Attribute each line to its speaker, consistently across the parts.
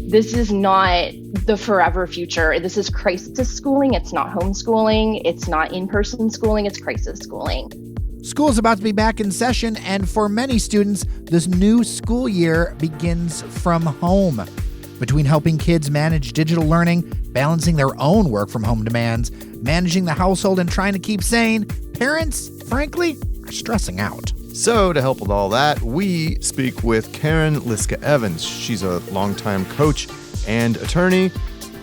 Speaker 1: This is not the forever future. This is crisis schooling. It's not homeschooling. It's not in-person schooling. It's crisis schooling.
Speaker 2: School's about to be back in session, and for many students, this new school year begins from home. Between helping kids manage digital learning, balancing their own work from home demands, managing the household, and trying to keep sane, parents, frankly, are stressing out.
Speaker 3: So to help with all that, we speak with Karen Liska Evans. She's a longtime coach and attorney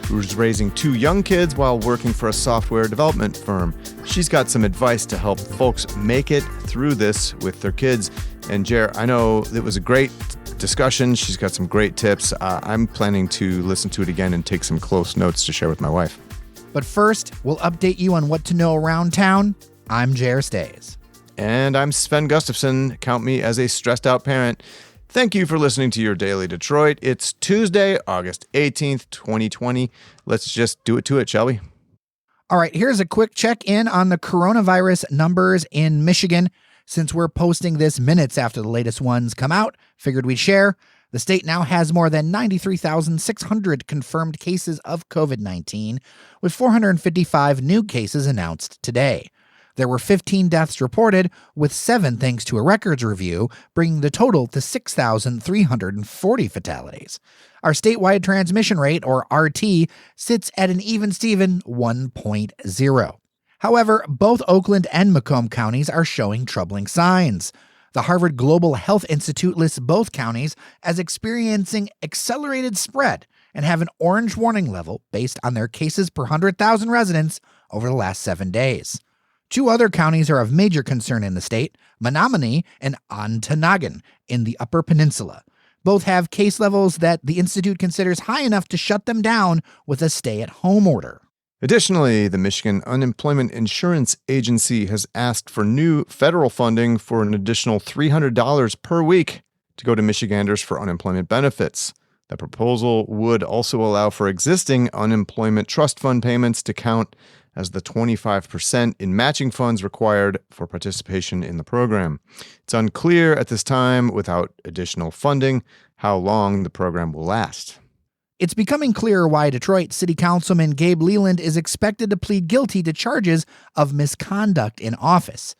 Speaker 3: who's raising 2 young kids while working for a software development firm. She's got some advice to help folks make it through this with their kids. And Jer, I know it was a great discussion. She's got some great tips. I'm planning to listen to it again and take some close notes to share with my wife.
Speaker 2: But first, we'll update you on what to know around town. I'm Jer Stays.
Speaker 3: And I'm Sven Gustafson. Count me as a stressed out parent. Thank you for listening to your Daily Detroit. It's Tuesday, August 18th, 2020. Let's just do it to it, shall we?
Speaker 2: All right, here's a quick check-in on the coronavirus numbers in Michigan. Since we're posting this minutes after the latest ones come out, figured we'd share. The state now has more than 93,600 confirmed cases of COVID-19, with 455 new cases announced today. There were 15 deaths reported, with 7 thanks to a records review, bringing the total to 6,340 fatalities. Our statewide transmission rate, or RT, sits at an even-steven 1.0. However, both Oakland and Macomb counties are showing troubling signs. The Harvard Global Health Institute lists both counties as experiencing accelerated spread and have an orange warning level based on their cases per 100,000 residents over the last 7 days. 2 other counties are of major concern in the state, Menominee and Ontonagon in the Upper Peninsula. Both have case levels that the Institute considers high enough to shut them down with a stay-at-home order.
Speaker 3: Additionally, the Michigan Unemployment Insurance Agency has asked for new federal funding for an additional $300 per week to go to Michiganders for unemployment benefits. The proposal would also allow for existing unemployment trust fund payments to count as the 25% in matching funds required for participation in the program. It's unclear at this time, without additional funding, how long the program will last.
Speaker 2: It's becoming clearer why Detroit City Councilman Gabe Leland is expected to plead guilty to charges of misconduct in office.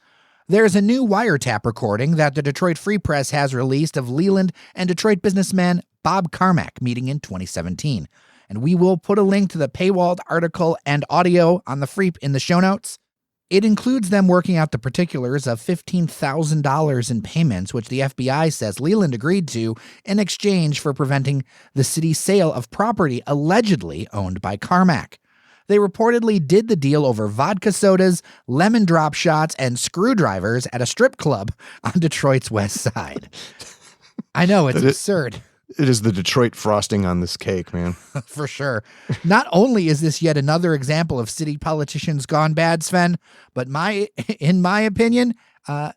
Speaker 2: There's a new wiretap recording that the Detroit Free Press has released of Leland and Detroit businessman Bob Carmack meeting in 2017. And we will put a link to the paywalled article and audio on the Free in the show notes. It includes them working out the particulars of $15,000 in payments, which the FBI says Leland agreed to in exchange for preventing the city's sale of property allegedly owned by Carmack. They reportedly did the deal over vodka sodas, lemon drop shots, and screwdrivers at a strip club on Detroit's west side. I know, it's absurd.
Speaker 3: It is the Detroit frosting on this cake, man.
Speaker 2: For sure. Not only is this yet another example of city politicians gone bad, Sven, but in my opinion,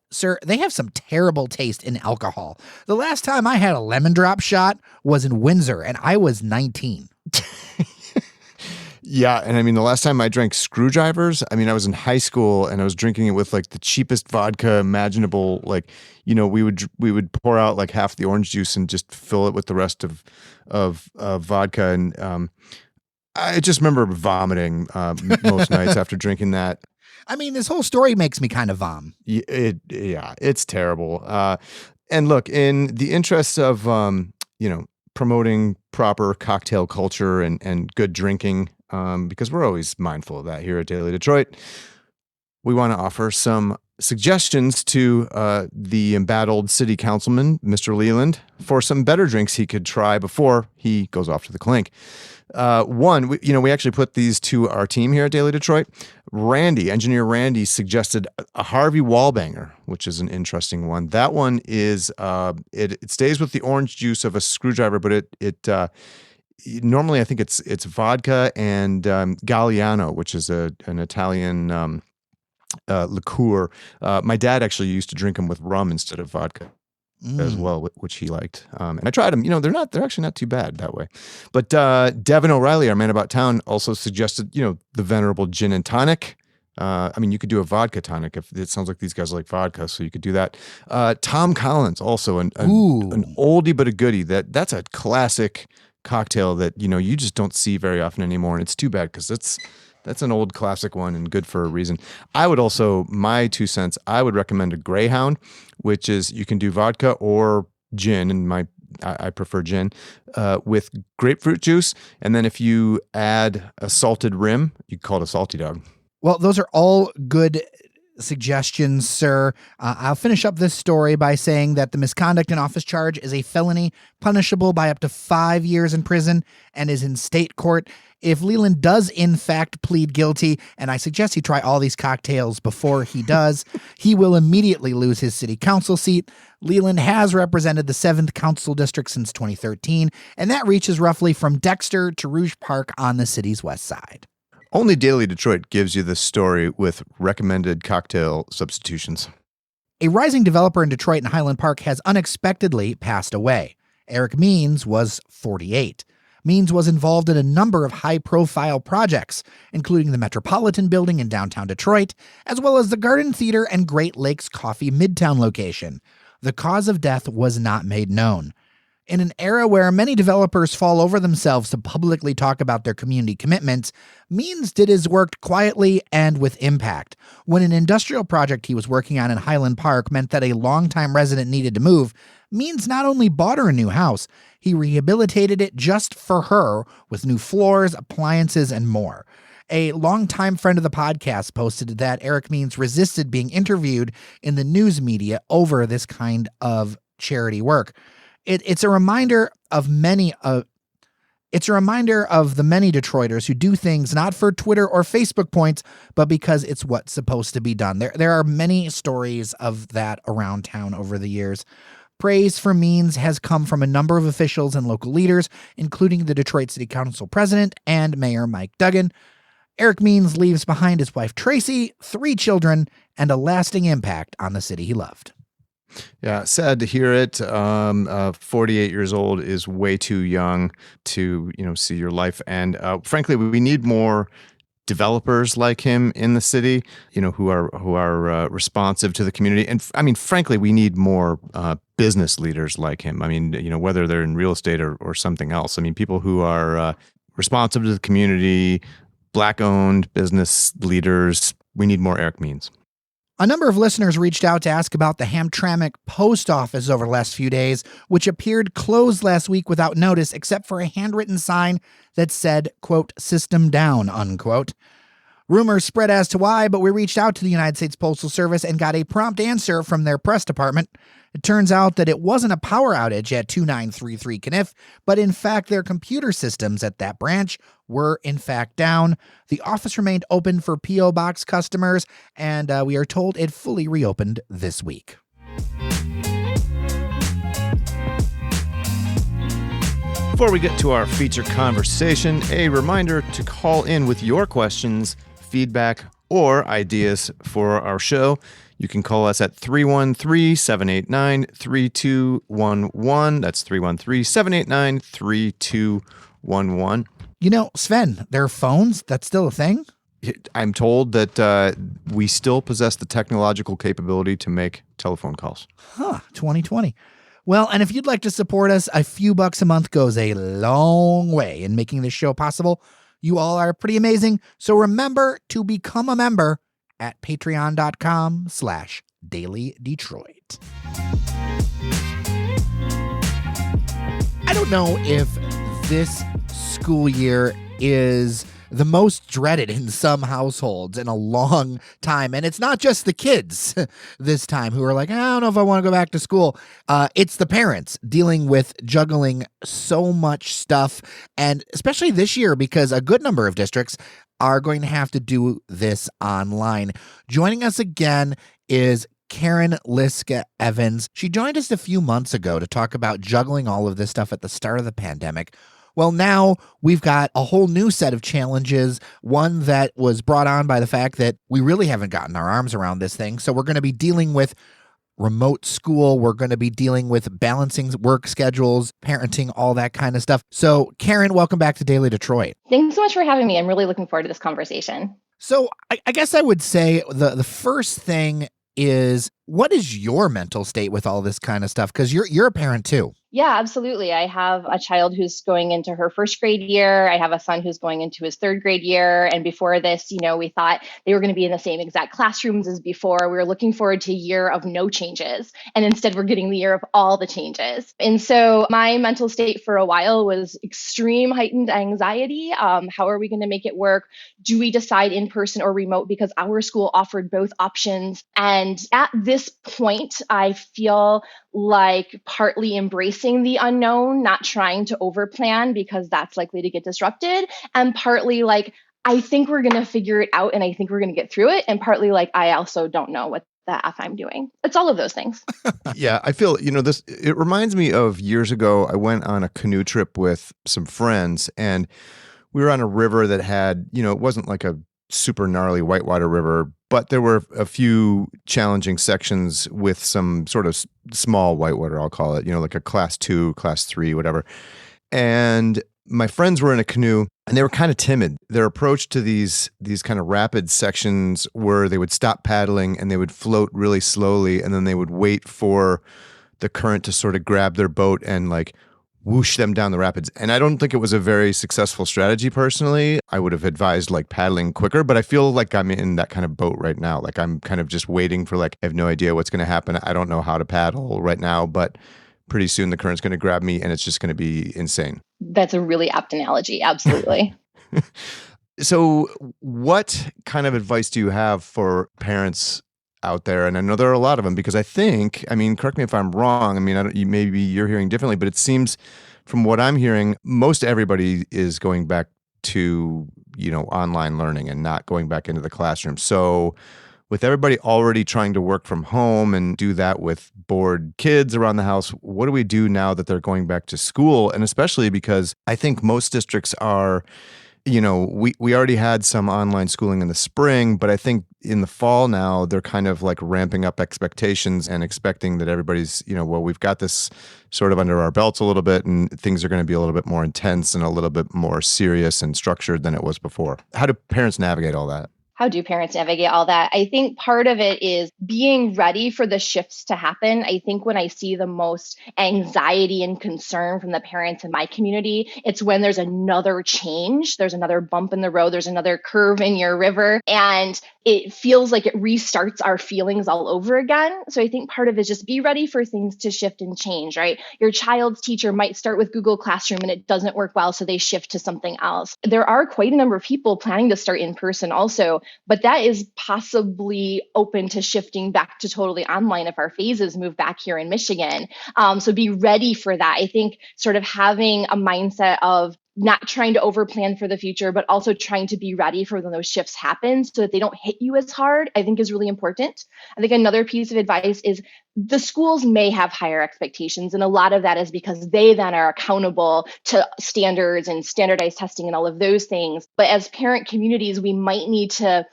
Speaker 2: sir, they have some terrible taste in alcohol. The last time I had a lemon drop shot was in Windsor, and I was 19.
Speaker 3: Yeah, and I mean, the last time I drank screwdrivers, I mean, I was in high school and I was drinking it with like the cheapest vodka imaginable. Like, you know, we would pour out like half the orange juice and just fill it with the rest of vodka. And I just remember vomiting most nights after drinking that.
Speaker 2: I mean, this whole story makes me kind of vom.
Speaker 3: Yeah, it's terrible. And look, in the interests of, promoting proper cocktail culture and good drinking, because we're always mindful of that here at Daily Detroit, we want to offer some suggestions to the embattled city councilman, Mr. Leland, for some better drinks he could try before he goes off to the clink. One, we actually put these to our team here at Daily Detroit. Engineer Randy suggested a Harvey Wallbanger, which is an interesting one. That one is, it stays with the orange juice of a screwdriver, but it normally I think it's vodka and Galliano, which is an Italian liqueur. My dad actually used to drink them with rum instead of vodka as well, which he liked. And I tried them. They're actually not too bad that way. But Devin O'Reilly, our man about town, also suggested, the venerable gin and tonic. You could do a vodka tonic if it sounds like these guys like vodka, so you could do that. Tom Collins, also an oldie but a goodie. That's a classic cocktail that, you just don't see very often anymore. And it's too bad because that's an old classic one and good for a reason. I would also, my 2 cents, I would recommend a Greyhound, which is you can do vodka or gin, and I prefer gin, with grapefruit juice. And then if you add a salted rim, you call it a salty dog.
Speaker 2: Well, those are all good suggestions, sir. I'll finish up this story by saying that the misconduct in office charge is a felony punishable by up to 5 years in prison and is in state court. If Leland does in fact plead guilty, and I suggest he try all these cocktails before he does, he will immediately lose his city council seat. Leland has represented the 7th council district since 2013, and that reaches roughly from Dexter to Rouge Park on the city's west side.
Speaker 3: Only Daily Detroit gives you this story with recommended cocktail substitutions.
Speaker 2: A rising developer in Detroit and Highland Park has unexpectedly passed away. Eric Means was 48. Means was involved in a number of high-profile projects, including the Metropolitan Building in downtown Detroit, as well as the Garden Theater and Great Lakes Coffee Midtown location. The cause of death was not made known. In an era where many developers fall over themselves to publicly talk about their community commitments, Means did his work quietly and with impact. When an industrial project he was working on in Highland Park meant that a longtime resident needed to move, Means not only bought her a new house, he rehabilitated it just for her with new floors, appliances, and more. A longtime friend of the podcast posted that Eric Means resisted being interviewed in the news media over this kind of charity work. It's a reminder of the many Detroiters who do things not for Twitter or Facebook points, but because it's what's supposed to be done. There are many stories of that around town over the years. Praise for Means has come from a number of officials and local leaders, including the Detroit City Council president and Mayor Mike Duggan. Eric Means leaves behind his wife Tracy, 3 children, and a lasting impact on the city he loved.
Speaker 3: Yeah, sad to hear it. 48 years old is way too young to, see your life. And frankly, we need more developers like him in the city, who are responsive to the community. And I mean, frankly, we need more business leaders like him. I mean, whether they're in real estate or something else. I mean, people who are responsive to the community, Black-owned business leaders. We need more Eric Means.
Speaker 2: A number of listeners reached out to ask about the Hamtramck post office over the last few days, which appeared closed last week without notice except for a handwritten sign that said, quote, "system down," unquote. Rumors spread as to why, but we reached out to the United States Postal Service and got a prompt answer from their press department. It turns out that it wasn't a power outage at 2933 Kniff, but in fact their computer systems at that branch were in fact down. The office remained open for P.O. Box customers, and we are told it fully reopened this week.
Speaker 3: Before we get to our feature conversation, a reminder to call in with your questions, feedback, or ideas for our show. You can call us at 313-789-3211. That's 313-789-3211.
Speaker 2: Sven, their phones, that's still a thing?
Speaker 3: I'm told that we still possess the technological capability to make telephone calls.
Speaker 2: 2020. Well, and if you'd like to support us, a few bucks a month goes a long way in making this show possible. You all are pretty amazing. So remember to become a member at patreon.com/dailydetroit. I don't know if this school year is the most dreaded in some households in a long time. And it's not just the kids this time who are like, I don't know if I want to go back to school. It's the parents dealing with juggling so much stuff. And especially this year, because a good number of districts are going to have to do this online. Joining us again is Karen Liska Evans. She joined us a few months ago to talk about juggling all of this stuff at the start of the pandemic. Well, now we've got a whole new set of challenges, one that was brought on by the fact that we really haven't gotten our arms around this thing. So we're going to be dealing with remote school. We're going to be dealing with balancing work schedules, parenting, all that kind of stuff. So Karen, welcome back to Daily Detroit.
Speaker 1: Thanks so much for having me. I'm really looking forward to this conversation.
Speaker 2: So I guess I would say the first thing is What is your mental state with all this kind of stuff? Because you're a parent too.
Speaker 1: Yeah, absolutely. I have a child who's going into her first grade year. I have a son who's going into his third grade year. And before this, we thought they were going to be in the same exact classrooms as before. We were looking forward to a year of no changes. And instead, we're getting the year of all the changes. And so my mental state for a while was extreme heightened anxiety. How are we going to make it work? Do we decide in person or remote? Because our school offered both options. And at this point, I feel like partly embracing the unknown, not trying to overplan because that's likely to get disrupted, and partly like, I think we're going to figure it out and I think we're going to get through it, and partly like, I also don't know what the F I'm doing. It's all of those things.
Speaker 3: Yeah, I feel, this, it reminds me of years ago, I went on a canoe trip with some friends and we were on a river that had, it wasn't like a super gnarly whitewater river, but there were a few challenging sections with some sort of small whitewater, I'll call it, like a class 2, class 3, whatever. And my friends were in a canoe and they were kind of timid. Their approach to these kind of rapid sections were they would stop paddling and they would float really slowly and then they would wait for the current to sort of grab their boat and like whoosh them down the rapids. And I don't think it was a very successful strategy personally. I would have advised like paddling quicker, but I feel like I'm in that kind of boat right now. Like I'm kind of just waiting for like, I have no idea what's going to happen. I don't know how to paddle right now, but pretty soon the current's going to grab me and it's just going to be insane.
Speaker 1: That's a really apt analogy. Absolutely.
Speaker 3: So what kind of advice do you have for parents out there? And I know there are a lot of them because I think, correct me if I'm wrong. Maybe you're hearing differently, but it seems from what I'm hearing, most everybody is going back to, online learning and not going back into the classroom. So with everybody already trying to work from home and do that with bored kids around the house, what do we do now that they're going back to school? And especially because I think most districts are, we already had some online schooling in the spring, but I think in the fall now, they're kind of like ramping up expectations and expecting that everybody's, we've got this sort of under our belts a little bit and things are going to be a little bit more intense and a little bit more serious and structured than it was before. How do parents navigate all that?
Speaker 1: How do parents navigate all that? I think part of it is being ready for the shifts to happen. I think when I see the most anxiety and concern from the parents in my community, it's when there's another change, there's another bump in the road, there's another curve in your river, and it feels like it restarts our feelings all over again. So I think part of it is just be ready for things to shift and change, right? Your child's teacher might start with Google Classroom and it doesn't work well, so they shift to something else. There are quite a number of people planning to start in person also, but that is possibly open to shifting back to totally online if our phases move back here in Michigan. So be ready for that. I think sort of having a mindset of not trying to overplan for the future, but also trying to be ready for when those shifts happen so that they don't hit you as hard, I think is really important. I think another piece of advice is the schools may have higher expectations. And a lot of that is because they then are accountable to standards and standardized testing and all of those things. But as parent communities, we might need to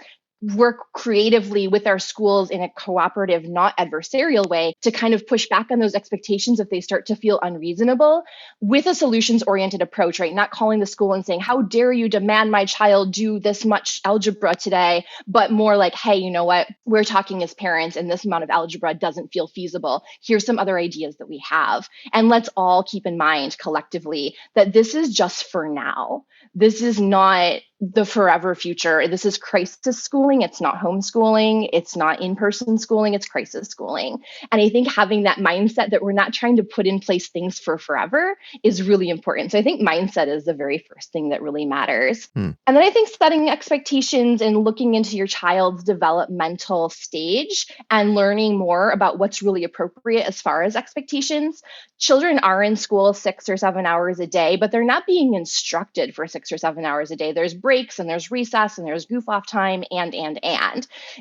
Speaker 1: work creatively with our schools in a cooperative, not adversarial way to kind of push back on those expectations if they start to feel unreasonable with a solutions-oriented approach, right? Not calling the school and saying, how dare you demand my child do this much algebra today, but more like, hey, you know what? We're talking as parents and this amount of algebra doesn't feel feasible. Here's some other ideas that we have. And let's all keep in mind collectively that this is just for now. This is not the forever future. This is crisis schooling. It's not homeschooling. It's not in-person schooling. It's crisis schooling. And I think having that mindset that we're not trying to put in place things for forever is really important. So I think mindset is the very first thing that really matters. And then I think setting expectations and looking into your child's developmental stage and learning more about what's really appropriate as far as expectations. Children are in school 6 or 7 hours a day, but they're not being instructed for 6 or 7 hours a day. There's breaks and there's recess and there's goof off time and.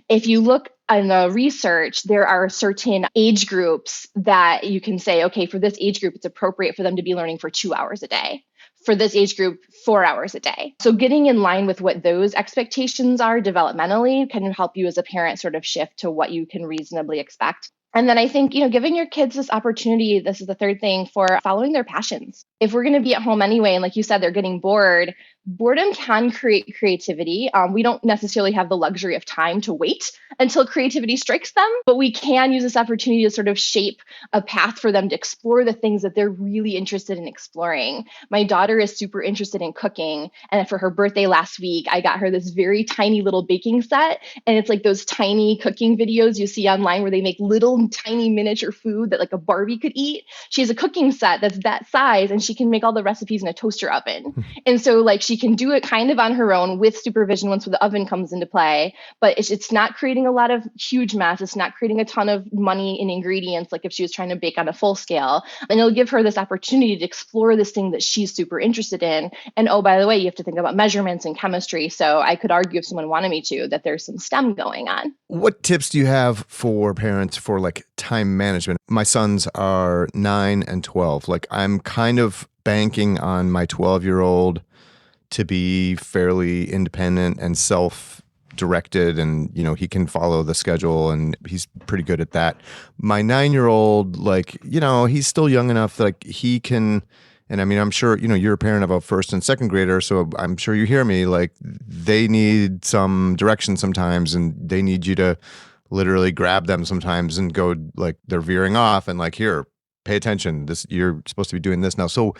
Speaker 1: If you look in the research, there are certain age groups that you can say, okay, for this age group, it's appropriate for them to be learning for 2 hours a day. For this age group, 4 hours a day. So getting in line with what those expectations are developmentally can help you as a parent sort of shift to what you can reasonably expect. And then I think, giving your kids this opportunity, this is the third thing, for following their passions. If we're going to be at home anyway, and like you said, they're getting bored, boredom can create creativity. We don't necessarily have the luxury of time to wait until creativity strikes them, but we can use this opportunity to sort of shape a path for them to explore the things that they're really interested in exploring. My daughter is super interested in cooking, and for her birthday last week, I got her this very tiny little baking set, and it's like those tiny cooking videos you see online where they make little tiny miniature food that like a Barbie could eat. She has a cooking set that's that size, and she can make all the recipes in a toaster oven. And so like she can do it kind of on her own with supervision once the oven comes into play, but it's not creating a lot of huge mess. It's not creating a ton of money in ingredients like if she was trying to bake on a full scale. And it'll give her this opportunity to explore this thing that she's super interested in. And oh, by the way, you have to think about measurements and chemistry. So I could argue if someone wanted me to that there's some STEM going on.
Speaker 3: What tips do you have for parents for like time management? My sons are 9 and 12. Like I'm kind of banking on my 12-year-old to be fairly independent and self-directed, and he can follow the schedule and he's pretty good at that. My 9-year-old, like, he's still young enough that like he can, and I mean, I'm sure, you're a parent of a first and second grader, so I'm sure you hear me, like they need some direction sometimes and they need you to literally grab them sometimes and go like they're veering off and like, here, pay attention. You're supposed to be doing this now. So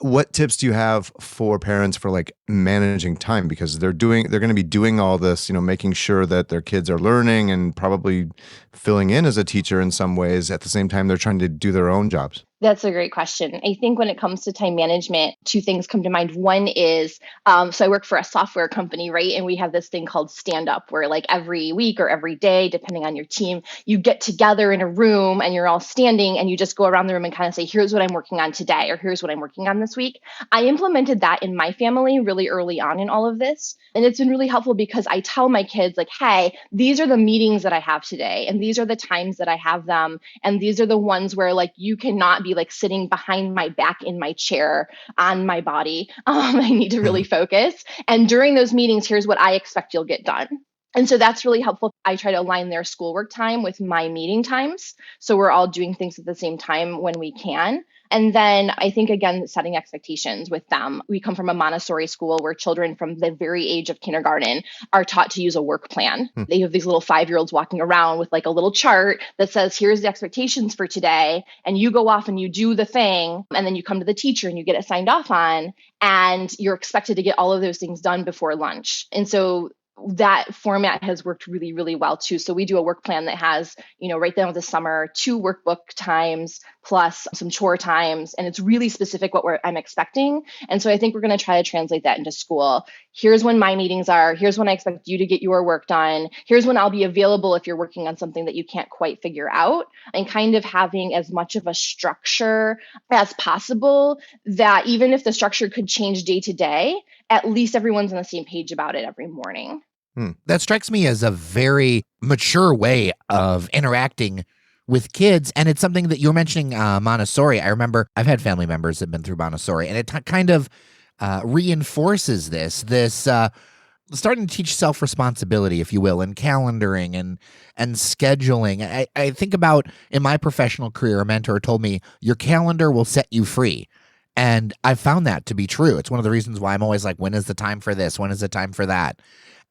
Speaker 3: what tips do you have for parents for like managing time? Because they're going to be doing all this, making sure that their kids are learning and probably filling in as a teacher in some ways. At the same time, they're trying to do their own jobs.
Speaker 1: That's a great question. I think when it comes to time management, two things come to mind. One is, so I work for a software company, right? And we have this thing called stand up where like every week or every day, depending on your team, you get together in a room and you're all standing and you just go around the room and kind of say, here's what I'm working on today, or here's what I'm working on this week. I implemented that in my family really early on in all of this. And it's been really helpful because I tell my kids like, hey, these are the meetings that I have today. And these are the times that I have them. And these are the ones where like you cannot be like sitting behind my back in my chair on my body. I need to really focus. And during those meetings, here's what I expect you'll get done. And so that's really helpful. I try to align their schoolwork time with my meeting times. So we're all doing things at the same time when we can. And then I think, again, setting expectations with them. We come from a Montessori school where children from the very age of kindergarten are taught to use a work plan. They have these little 5-year-olds walking around with like a little chart that says, here's the expectations for today. And you go off and you do the thing. And then you come to the teacher and you get it signed off on. And you're expected to get all of those things done before lunch. And so that format has worked really, really well too. So we do a work plan that has, right down to the summer, 2 workbook times plus some chore times. And it's really specific what I'm expecting. And so I think we're going to try to translate that into school. Here's when my meetings are. Here's when I expect you to get your work done. Here's when I'll be available if you're working on something that you can't quite figure out. And kind of having as much of a structure as possible that even if the structure could change day to day, at least everyone's on the same page about it every morning.
Speaker 2: That strikes me as a very mature way of interacting with kids. And it's something that you were mentioning, Montessori. I remember I've had family members that have been through Montessori, and it kind of reinforces this starting to teach self-responsibility, if you will, and calendaring and scheduling. I think about in my professional career, a mentor told me, your calendar will set you free. And I found that to be true. It's one of the reasons why I'm always like, when is the time for this? When is the time for that?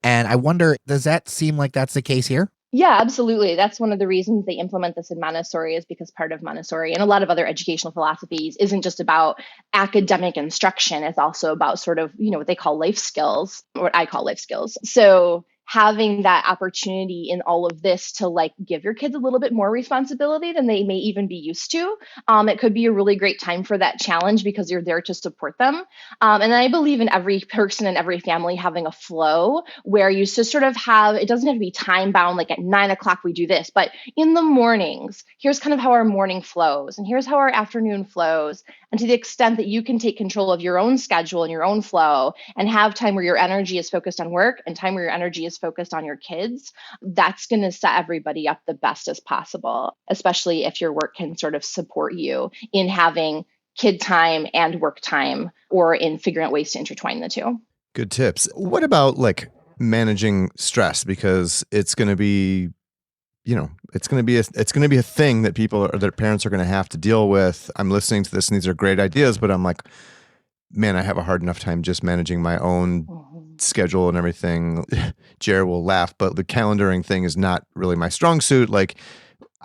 Speaker 2: And I wonder, does that seem like that's the case here?
Speaker 1: Yeah, absolutely. That's one of the reasons they implement this in Montessori, is because part of Montessori and a lot of other educational philosophies isn't just about academic instruction. It's also about sort of, what they call life skills, or what I call life skills. So having that opportunity in all of this to like give your kids a little bit more responsibility than they may even be used to. It could be a really great time for that challenge because you're there to support them. And I believe in every person and every family having a flow where you just sort of have, it doesn't have to be time bound, like at 9 o'clock we do this, but in the mornings, here's kind of how our morning flows and here's how our afternoon flows. And to the extent that you can take control of your own schedule and your own flow and have time where your energy is focused on work and time where your energy is focused on your kids, that's going to set everybody up the best as possible, especially if your work can sort of support you in having kid time and work time or in figuring out ways to intertwine the two.
Speaker 3: Good tips. What about like managing stress? Because it's going to be, it's going to be a thing that people or their parents are going to have to deal with. I'm listening to this and these are great ideas, but I'm like, man, I have a hard enough time just managing my own
Speaker 1: Mhm.
Speaker 3: schedule and everything. Jared will laugh, but the calendaring thing is not really my strong suit. Like,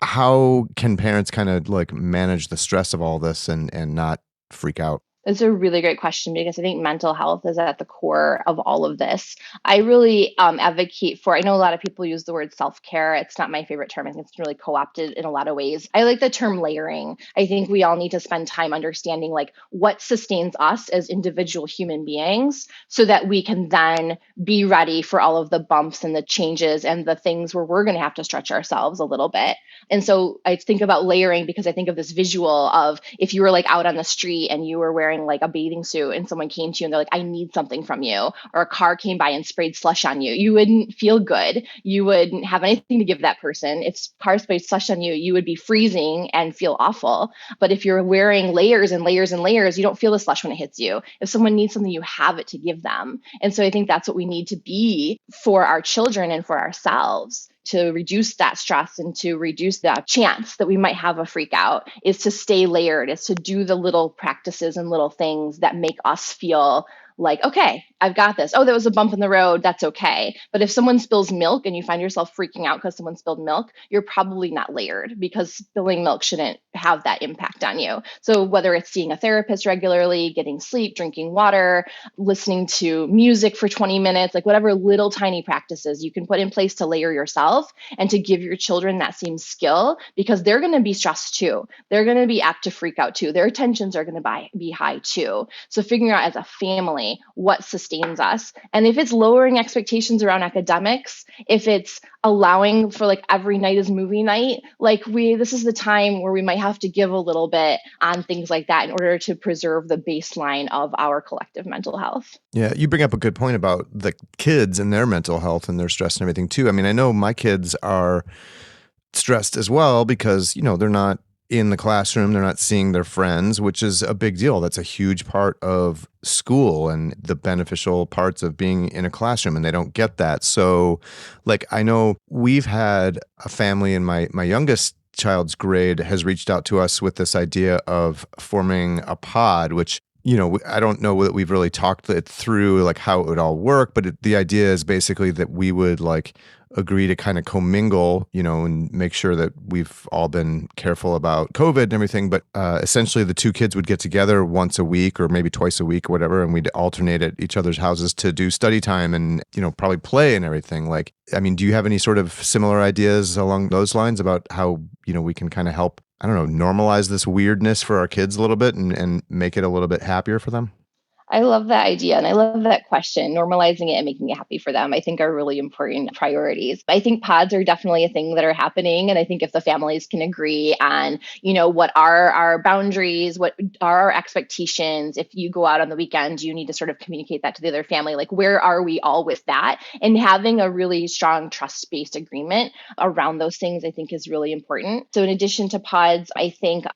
Speaker 3: how can parents kind of like manage the stress of all this and not freak out?
Speaker 1: It's a really great question because I think mental health is at the core of all of this. I really advocate for, I know a lot of people use the word self care. It's not my favorite term. I think it's really co opted in a lot of ways. I like the term layering. I think we all need to spend time understanding like what sustains us as individual human beings so that we can then be ready for all of the bumps and the changes and the things where we're going to have to stretch ourselves a little bit. And so I think about layering because I think of this visual of if you were like out on the street and you were wearing like a bathing suit and someone came to you and they're like, I need something from you, or a car came by and sprayed slush on you, you wouldn't feel good. You wouldn't have anything to give that person. If car sprayed slush on you, you would be freezing and feel awful. But if you're wearing layers and layers and layers, you don't feel the slush when it hits you. If someone needs something, you have it to give them. And so I think that's what we need to be for our children and for ourselves to reduce that stress and to reduce the chance that we might have a freak out is to stay layered, is to do the little practices and little things that make us feel like, okay, I've got this. Oh, there was a bump in the road. That's okay. But if someone spills milk and you find yourself freaking out because someone spilled milk, you're probably not layered because spilling milk shouldn't have that impact on you. So whether it's seeing a therapist regularly, getting sleep, drinking water, listening to music for 20 minutes, like whatever little tiny practices you can put in place to layer yourself and to give your children that same skill because they're going to be stressed too. They're going to be apt to freak out too. Their tensions are going to be high too. So figuring out as a family what sustains us. And if it's lowering expectations around academics, if it's allowing for like every night is movie night, like this is the time where we might have to give a little bit on things like that in order to preserve the baseline of our collective mental health.
Speaker 3: Yeah, you bring up a good point about the kids and their mental health and their stress and everything too. I mean, I know my kids are stressed as well because, they're not in the classroom, they're not seeing their friends, which is a big deal. That's a huge part of school and the beneficial parts of being in a classroom, and they don't get that. So, like, I know we've had a family in my youngest child's grade has reached out to us with this idea of forming a pod, which I don't know that we've really talked it through, like how it would all work, but the idea is basically that we would like agree to kind of commingle, and make sure that we've all been careful about COVID and everything. But essentially the two kids would get together once a week or maybe twice a week or whatever, and we'd alternate at each other's houses to do study time and, probably play and everything. Like, I mean, do you have any sort of similar ideas along those lines about how, we can kind of help, I don't know, normalize this weirdness for our kids a little bit and make it a little bit happier for them?
Speaker 1: I love that idea and I love that question. Normalizing it and making it happy for them, I think are really important priorities. I think pods are definitely a thing that are happening. And I think if the families can agree on, what are our boundaries, what are our expectations, if you go out on the weekend, you need to sort of communicate that to the other family. Like, where are we all with that? And having a really strong trust-based agreement around those things, I think is really important. So in addition to pods, I think,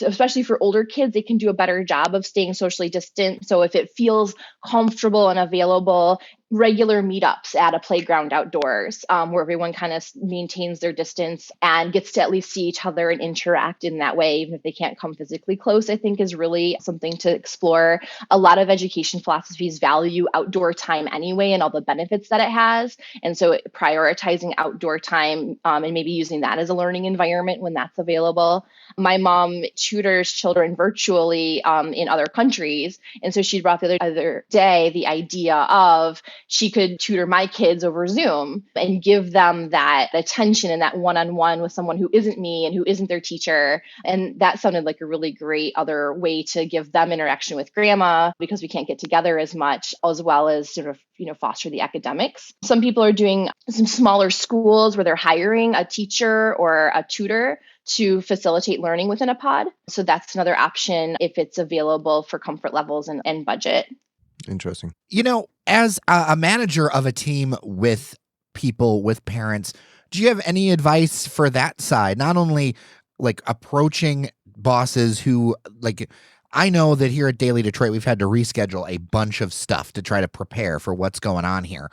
Speaker 1: especially for older kids, they can do a better job of staying socially distant. So if it feels comfortable and available, regular meetups at a playground outdoors where everyone kind of maintains their distance and gets to at least see each other and interact in that way, even if they can't come physically close, I think is really something to explore. A lot of education philosophies value outdoor time anyway and all the benefits that it has. And so prioritizing outdoor time and maybe using that as a learning environment when that's available. My mom tutors children virtually in other countries. And so she brought the other day the idea of she could tutor my kids over Zoom and give them that attention and that one-on-one with someone who isn't me and who isn't their teacher. And that sounded like a really great other way to give them interaction with grandma because we can't get together as much, as well as sort of, foster the academics. Some people are doing some smaller schools where they're hiring a teacher or a tutor to facilitate learning within a pod. So that's another option if it's available for comfort levels and budget.
Speaker 3: Interesting.
Speaker 2: As a manager of a team with people, with parents, do you have any advice for that side? Not only like approaching bosses who, like, I know that here at Daily Detroit, we've had to reschedule a bunch of stuff to try to prepare for what's going on here.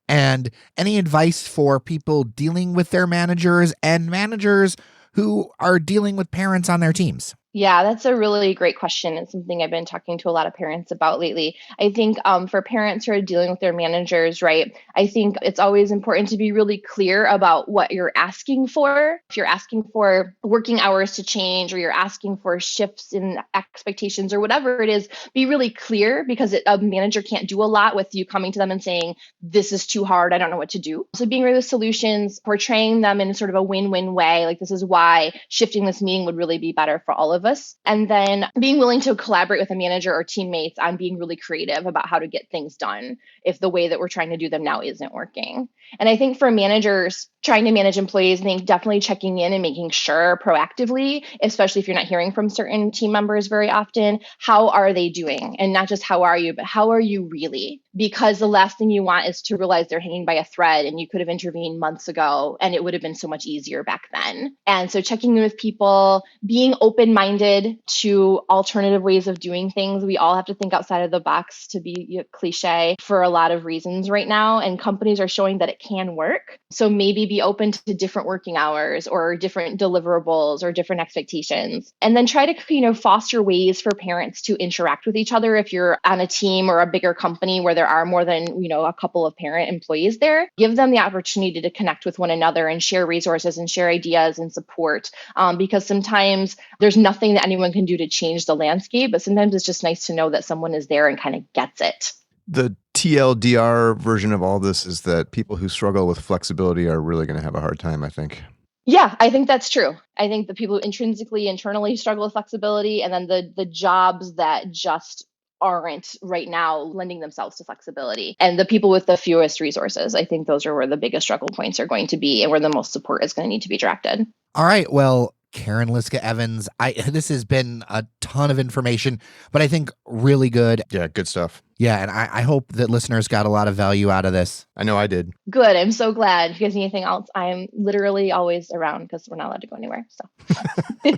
Speaker 2: And any advice for people dealing with their managers and managers who are dealing with parents on their teams?
Speaker 1: Yeah, that's a really great question. It's something I've been talking to a lot of parents about lately. I think for parents who are dealing with their managers, right, I think it's always important to be really clear about what you're asking for. If you're asking for working hours to change, or you're asking for shifts in expectations, or whatever it is, be really clear, because a manager can't do a lot with you coming to them and saying, this is too hard, I don't know what to do. So being real with solutions, portraying them in sort of a win-win way, like this is why shifting this meeting would really be better for all of us. And then being willing to collaborate with a manager or teammates on being really creative about how to get things done if the way that we're trying to do them now isn't working. And I think for managers trying to manage employees, I think definitely checking in and making sure proactively, especially if you're not hearing from certain team members very often, how are they doing? And not just how are you, but how are you really? Because the last thing you want is to realize they're hanging by a thread and you could have intervened months ago and it would have been so much easier back then. And so checking in with people, being open-minded to alternative ways of doing things. We all have to think outside of the box, to be cliche, for a lot of reasons right now. And companies are showing that it can work. So maybe be open to different working hours or different deliverables or different expectations. And then try to, foster ways for parents to interact with each other. If you're on a team or a bigger company where there are more than, a couple of parent employees there, give them the opportunity to connect with one another and share resources and share ideas and support. Because sometimes there's nothing that anyone can do to change the landscape, but sometimes it's just nice to know that someone is there and kind of gets it.
Speaker 3: The TLDR version of all this is that people who struggle with flexibility are really going to have a hard time, I think.
Speaker 1: Yeah, I think that's true. I think the people who internally struggle with flexibility, and then the jobs that just aren't right now lending themselves to flexibility, and the people with the fewest resources, I think those are where the biggest struggle points are going to be and where the most support is going to need to be directed.
Speaker 2: All right. Well, Karen Liska Evans, this has been a ton of information, but I think really good.
Speaker 3: Yeah, good stuff.
Speaker 2: Yeah, and I hope that listeners got a lot of value out of this.
Speaker 3: I know I did.
Speaker 1: Good. I'm so glad. If you guys need anything else, I'm literally always around because we're not allowed to go anywhere. So.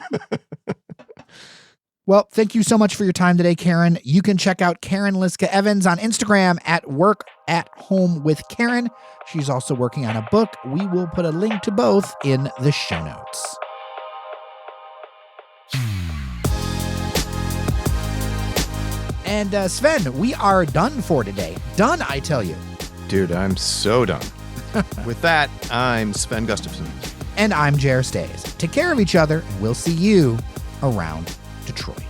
Speaker 2: Well, thank you so much for your time today, Karen. You can check out Karen Liska Evans on Instagram at Work at Home with Karen. She's also working on a book. We will put a link to both in the show notes. And Sven, we are done for today. Done, I tell you.
Speaker 3: Dude, I'm so done. With that, I'm Sven Gustafson.
Speaker 2: And I'm Jer Stays. Take care of each other, and we'll see you around Detroit.